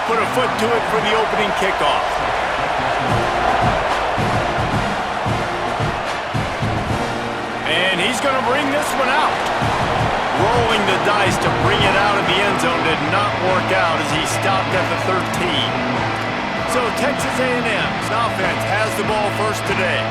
put a foot to it for the opening kickoff. And he's going to bring this one out. Rolling the dice to bring it out of the end zone did not work out as he stopped at the 13. So Texas A&M's offense has the ball first today.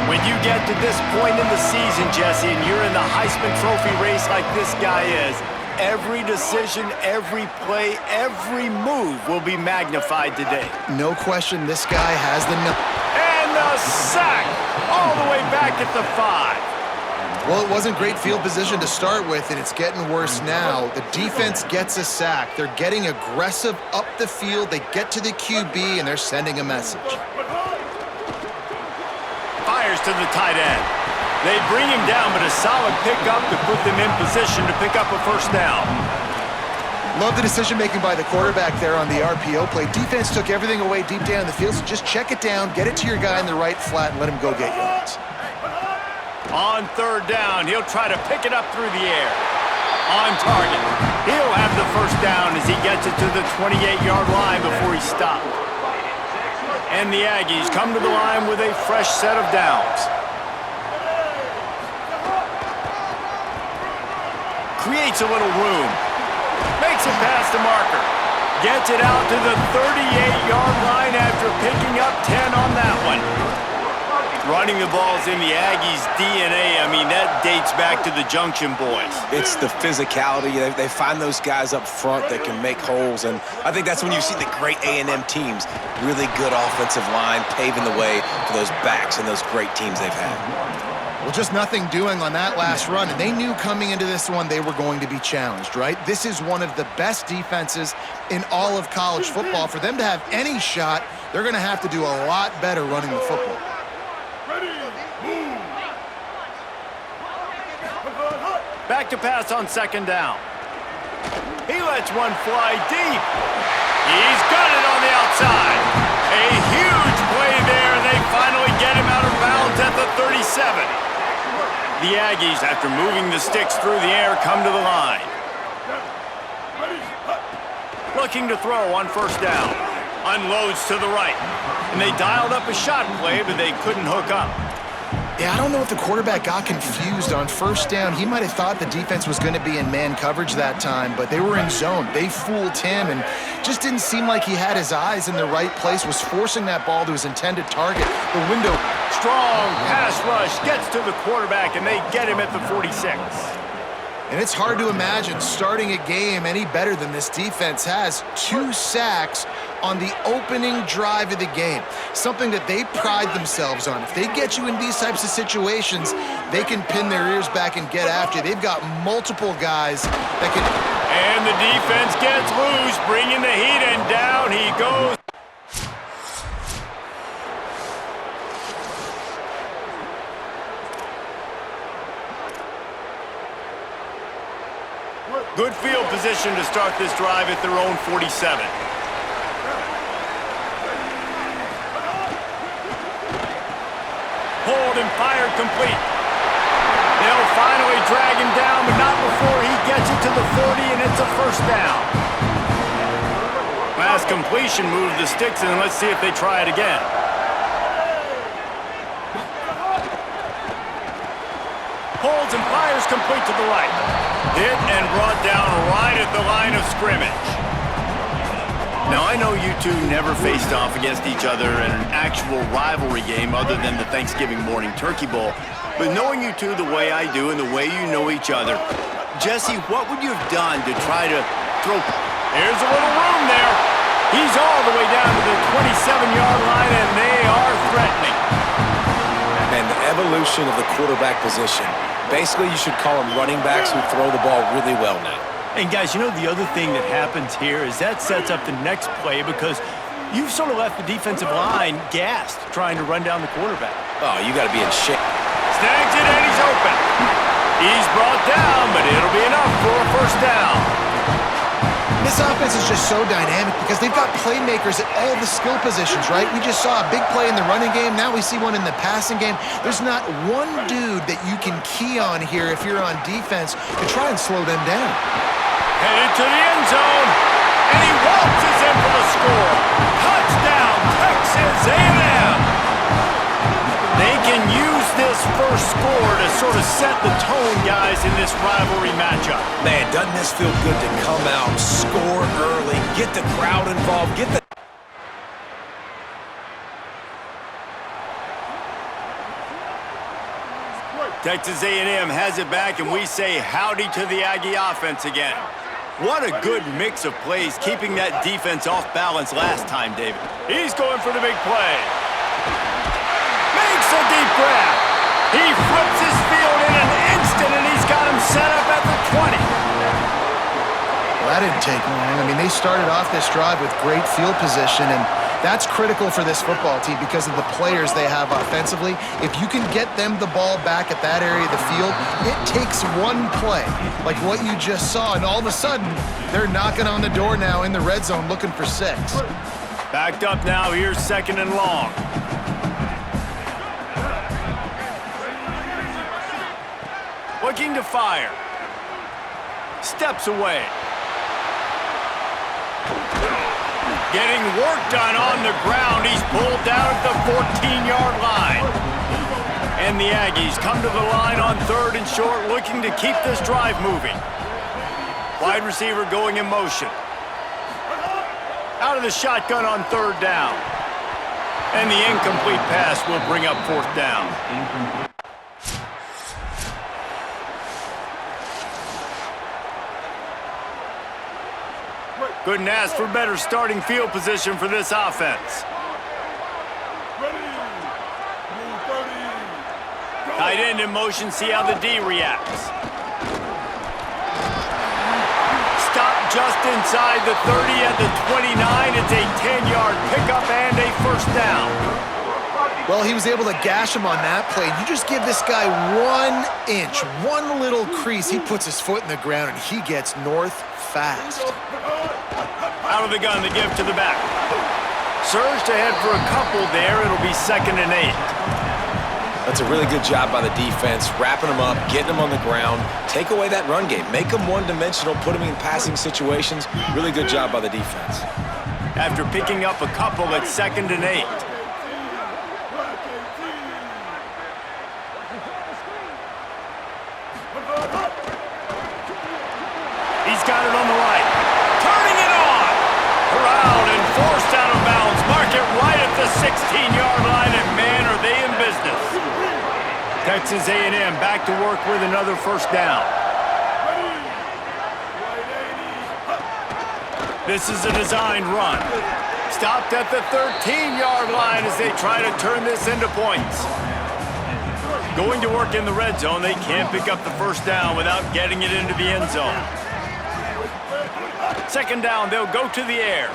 When you get to this point in the season, Jesse, and you're in the Heisman Trophy race like this guy is, every decision, every play, every move will be magnified today. No question, this guy has the... And the sack all the way back at the 5. Well, it wasn't great field position to start with, and it's getting worse now. The defense gets a sack. They're getting aggressive up the field. They get to the QB, and they're sending a message. Fires to the tight end. They bring him down, but a solid pickup to put them in position to pick up a first down. Love the decision-making by the quarterback there on the RPO play. Defense took everything away deep down the field, so just check it down, get it to your guy in the right flat, and let him go get yards. On third down, he'll try to pick it up through the air. On target. He'll have the first down as he gets it to the 28-yard line before he stopped. And the Aggies come to the line with a fresh set of downs. Creates a little room. Makes it past the marker. Gets it out to the 38-yard line after picking up 10 on that one. Running the ball's in the Aggies' DNA. I mean, that dates back to the Junction Boys. It's the physicality. They find those guys up front that can make holes, and I think that's when you see the great A&M teams. Really good offensive line, paving the way for those backs and those great teams they've had. Well, just nothing doing on that last run, and they knew coming into this one they were going to be challenged, right? This is one of the best defenses in all of college football. For them to have any shot, they're going to have to do a lot better running the football. Back to pass on second down. He lets one fly deep. He's got it on the outside. A huge play there, and they finally get him out of bounds at the 37. The Aggies, after moving the sticks through the air, come to the line. Looking to throw on first down. Unloads to the right. And they dialed up a shot play, but they couldn't hook up. Yeah, I don't know if the quarterback got confused on first down. He might have thought the defense was going to be in man coverage that time, but they were in zone. They fooled him and just didn't seem like he had his eyes in the right place, was forcing that ball to his intended target. The window. Strong pass rush gets to the quarterback, and they get him at the 46. And it's hard to imagine starting a game any better than this defense has. 2 sacks on the opening drive of the game. Something that they pride themselves on. If they get you in these types of situations, they can pin their ears back and get after you. They've got multiple guys that can... And the defense gets loose, bringing the heat, and down he goes. Good field position to start this drive at their own 47. Hold and fired complete. They'll finally drag him down, but not before he gets it to the 40, and it's a first down. Last completion moved the sticks, and let's see if they try it again. Holds and fires complete to the right. Hit and brought down right at the line of scrimmage. Now, I know you two never faced off against each other in an actual rivalry game other than the Thanksgiving morning turkey bowl. But knowing you two the way I do and the way you know each other, Jesse, what would you have done to try to throw? There's a little room there. He's all the way down to the 27-yard line, and they are threatening. And the evolution of the quarterback position. Basically, you should call them running backs who throw the ball really well now. And guys, you know the other thing that happens here is that sets up the next play because you've sort of left the defensive line gassed trying to run down the quarterback. Oh, you got to be in shape. Snags it and he's open. He's brought down, but it'll be enough for a first down. This offense is just so dynamic because they've got playmakers at all the skill positions, right? We just saw a big play in the running game. Now we see one in the passing game. There's not one dude that you can key on here if you're on defense to try and slow them down. Headed to the end zone, and he waltzes in for the score. Touchdown, Texas A&M. They can use this first score to sort of set the tone, guys, in this rivalry matchup. Man, doesn't this feel good to come out, score early, get the crowd involved, get the... Texas A&M has it back, and we say howdy to the Aggie offense again. What a good mix of plays, keeping that defense off balance last time, David. He's going for the big play. Makes a deep grab. He flips his field in an instant, and he's got him set up at the 20. Well, that didn't take long. I mean, they started off this drive with great field position, and that's critical for this football team because of the players they have offensively. If you can get them the ball back at that area of the field, it takes one play, like what you just saw, and all of a sudden, they're knocking on the door now in the red zone looking for 6. Backed up now, here's 2nd and long. Looking to fire. Steps away. Getting work done on the ground. He's pulled down at the 14-yard line. And the Aggies come to the line on 3rd and short, looking to keep this drive moving. Wide receiver going in motion. Out of the shotgun on 3rd down. And the incomplete pass will bring up 4th down. Couldn't ask for better starting field position for this offense. Tight end in motion, see how the D reacts. Stop just inside the 30 at the 29. It's a 10-yard pickup and a 1st down. Well, he was able to gash him on that play. You just give this guy 1 inch, one little crease. He puts his foot in the ground, and he gets north fast. Out of the gun, the give to the back. Surged ahead for a couple there. It'll be 2nd and 8. That's a really good job by the defense, wrapping them up, getting them on the ground, take away that run game, make them one-dimensional, put them in passing situations. Really good job by the defense. After picking up a couple at 2nd and 8. He's got it on the right. Turning it on. Corralled and forced out of bounds. Mark it right at the 16-yard line, and man, are they in business. Texas A&M back to work with another 1st down. This is a designed run. Stopped at the 13-yard line as they try to turn this into points. Going to work in the red zone, they can't pick up the 1st down without getting it into the end zone. 2nd down, they'll go to the air.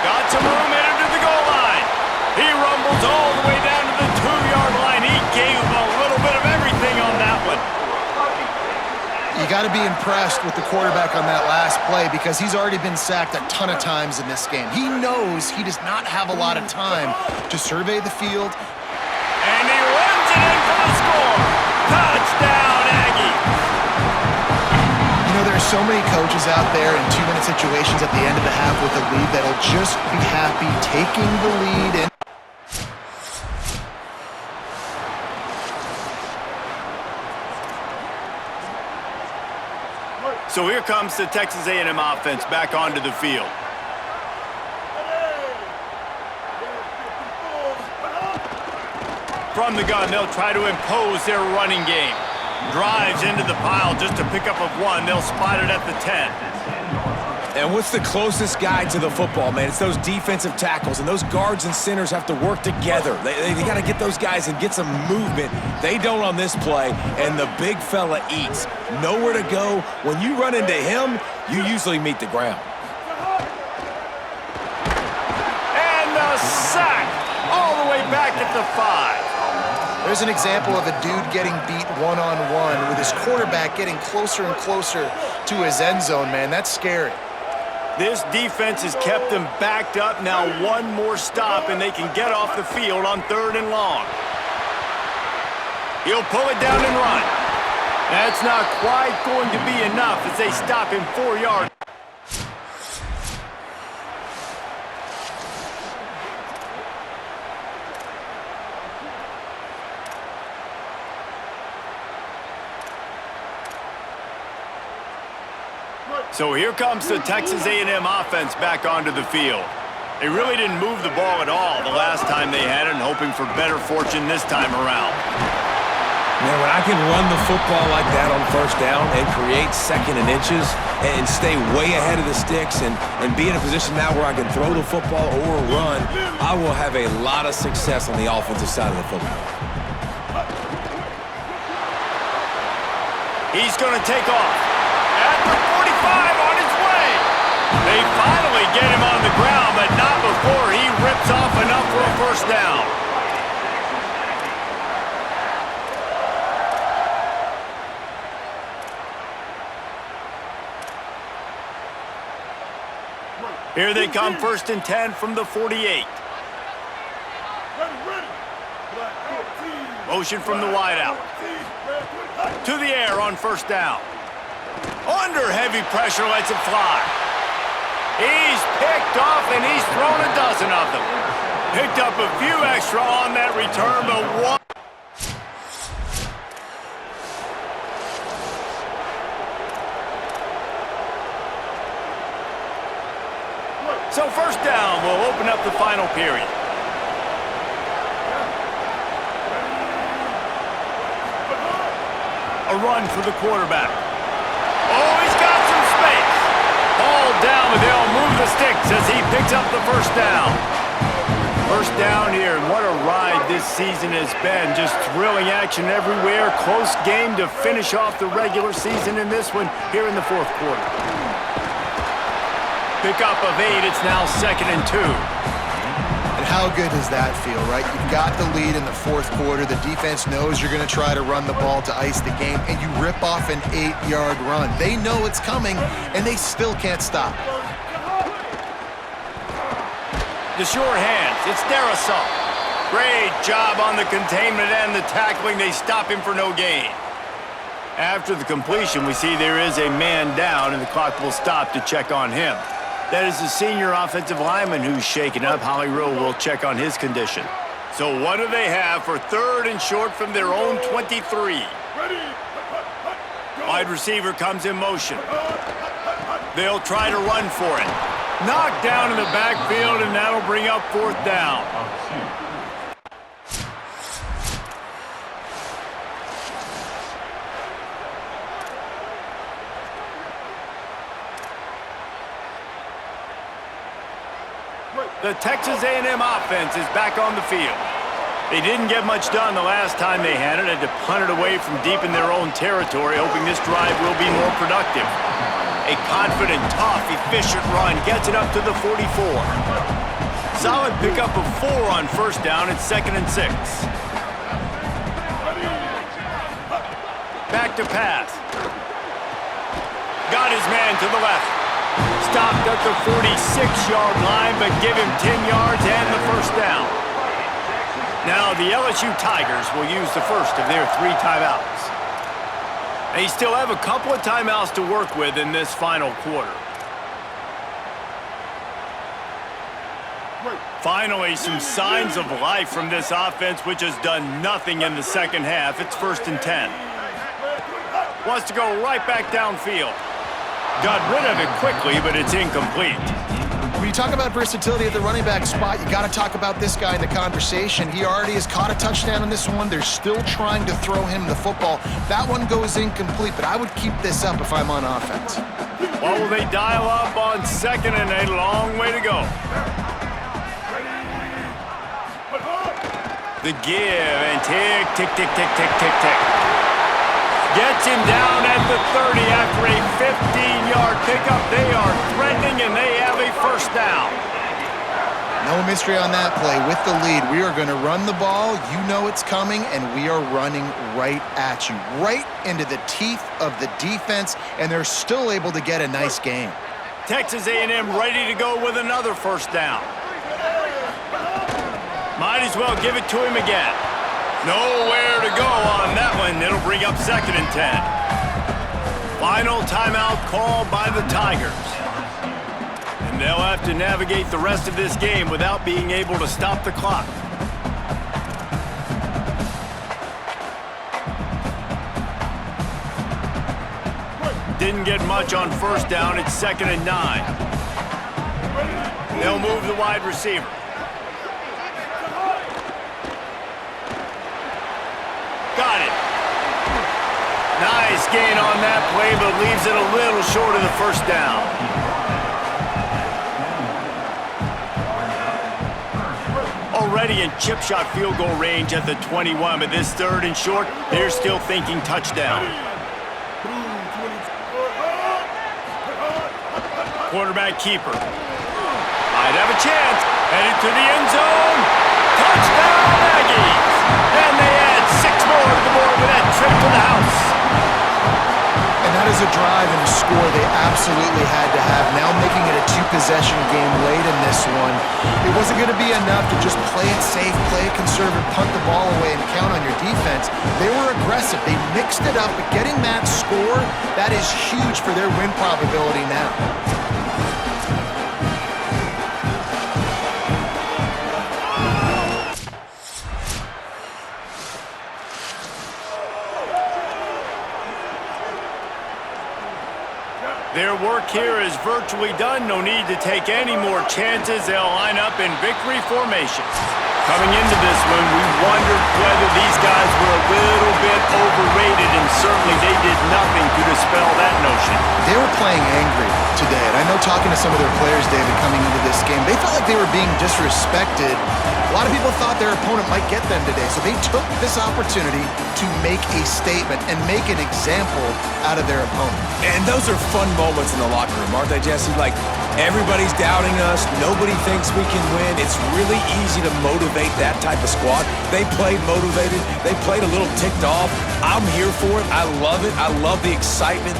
Got some room headed to the goal line. He rumbles all the way down to the 2-yard line. He gave him a little bit of everything on that one. You got to be impressed with the quarterback on that last play because he's already been sacked a ton of times in this game. He knows he does not have a lot of time to survey the field. And he runs it in for the score. Touchdown, Aggie. You know, there are so many coaches out there in 2-minute situations at the end of the half with a lead that'll just be happy taking the lead and so here comes the Texas A&M offense back onto the field. From the gun, they'll try to impose their running game. Drives into the pile just to pick up of 1. They'll spot it at the 10. And what's the closest guy to the football, man? It's those defensive tackles, and those guards and centers have to work together. They got to get those guys and get some movement. They don't on this play, and the big fella eats. Nowhere to go. When you run into him, you usually meet the ground. And the sack all the way back at the 5. there's an example of a dude getting beat one-on-one with his quarterback getting closer and closer to his end zone, man. That's scary. This defense has kept them backed up. Now one more stop, and they can get off the field on 3rd and long. He'll pull it down and run. That's not quite going to be enough as they stop him 4 yards. So here comes the Texas A&M offense back onto the field. They really didn't move the ball at all the last time they had it, and hoping for better fortune this time around. Man, when I can run the football like that on first down and create second and inches and stay way ahead of the sticks and be in a position now where I can throw the football or run, I will have a lot of success on the offensive side of the football. He's going to take off. At the 45 on his way. They finally get him on the ground, but not before he rips off enough for a first down. Here they come, 1st and 10 from the 48. Motion from the wideout. To the air on first down. Under heavy pressure, lets it fly. He's picked off, and he's thrown a dozen of them. Picked up a few extra on that return, but one. So first down will open up the final period. A run for the quarterback. Oh, he's got some space. Ball down, but they'll move the sticks as he picks up the first down. First down here, and what a ride this season has been. Just thrilling action everywhere. Close game to finish off the regular season in this one here in the fourth quarter. Pickup of 8, it's now 2nd and 2. And how good does that feel, right? You've got the lead in the fourth quarter. The defense knows you're going to try to run the ball to ice the game, and you rip off an 8-yard run. They know it's coming, and they still can't stop. The short hands, it's Darasol. Great job on the containment and the tackling. They stop him for no gain. After the completion, we see there is a man down, and the clock will stop to check on him. That is the senior offensive lineman who's shaken up. Holly Rowe will check on his condition. So what do they have for 3rd and short from their own 23? Wide receiver comes in motion. They'll try to run for it. Knocked down in the backfield, and that'll bring up 4th down. The Texas A&M offense is back on the field. They didn't get much done the last time they had it. Had to punt it away from deep in their own territory, hoping this drive will be more productive. A confident, tough, efficient run gets it up to the 44. Solid pickup of 4 on first down. It's 2nd and 6. Back to pass. Got his man to the left. Stopped at the 46-yard line, but give him 10 yards and the first down. Now the LSU Tigers will use the first of their 3 timeouts. They still have a couple of timeouts to work with in this final quarter. Finally, some signs of life from this offense, which has done nothing in the second half. It's 1st and 10. Wants to go right back downfield. Got rid of it quickly, but it's incomplete. When you talk about versatility at the running back spot, you got to talk about this guy in the conversation. He already has caught a touchdown on this one. They're still trying to throw him the football. That one goes incomplete, but I would keep this up if I'm on offense. What will they dial up on 2nd and a long way to go? The give and tick, tick, tick, tick, tick, tick, tick. Gets him down at the 30 after a 15-yard pickup. They are threatening, and they have a first down. No mystery on that play. With the lead, we are going to run the ball. You know it's coming, and we are running right at you, right into the teeth of the defense, and they're still able to get a nice game. Texas A&M ready to go with another first down. Might as well give it to him again. Nowhere to go on that one. It'll bring up 2nd and 10. Final timeout called by the Tigers. And they'll have to navigate the rest of this game without being able to stop the clock. didn't get much on first down. It's 2nd and 9. They'll move the wide receiver. Got it. Nice gain on that play, but leaves it a little short of the first down. Already in chip shot field goal range at the 21, but this 3rd and short, they're still thinking touchdown. Quarterback keeper. Might have a chance. Headed to the end zone. Touchdown, Aggies! And they add 6 more to the board with that trip to the house. And that is a drive and a score they absolutely had to have. Now making it a 2-possession game late in this one. It wasn't going to be enough to just play it safe, play it conservative, punt the ball away, and count on your defense. They were aggressive. They mixed it up, but getting that score, that is huge for their win probability now. Their work here is virtually done. No need to take any more chances. They'll line up in victory formation. Coming into this one, we wondered whether these guys were a little bit overrated, and certainly they did nothing to dispel that notion. They were playing angry today, and I know talking to some of their players, David, coming into this game, they felt like they were being disrespected. A lot of people thought their opponent might get them today, so they took this opportunity to make a statement and make an example out of their opponent. And those are fun moments in the locker room, aren't they, Jesse? Like, everybody's doubting us. Nobody thinks we can win. It's really easy to motivate that type of squad. They played motivated. They played a little ticked off. I'm here for it. I love it. I love the excitement.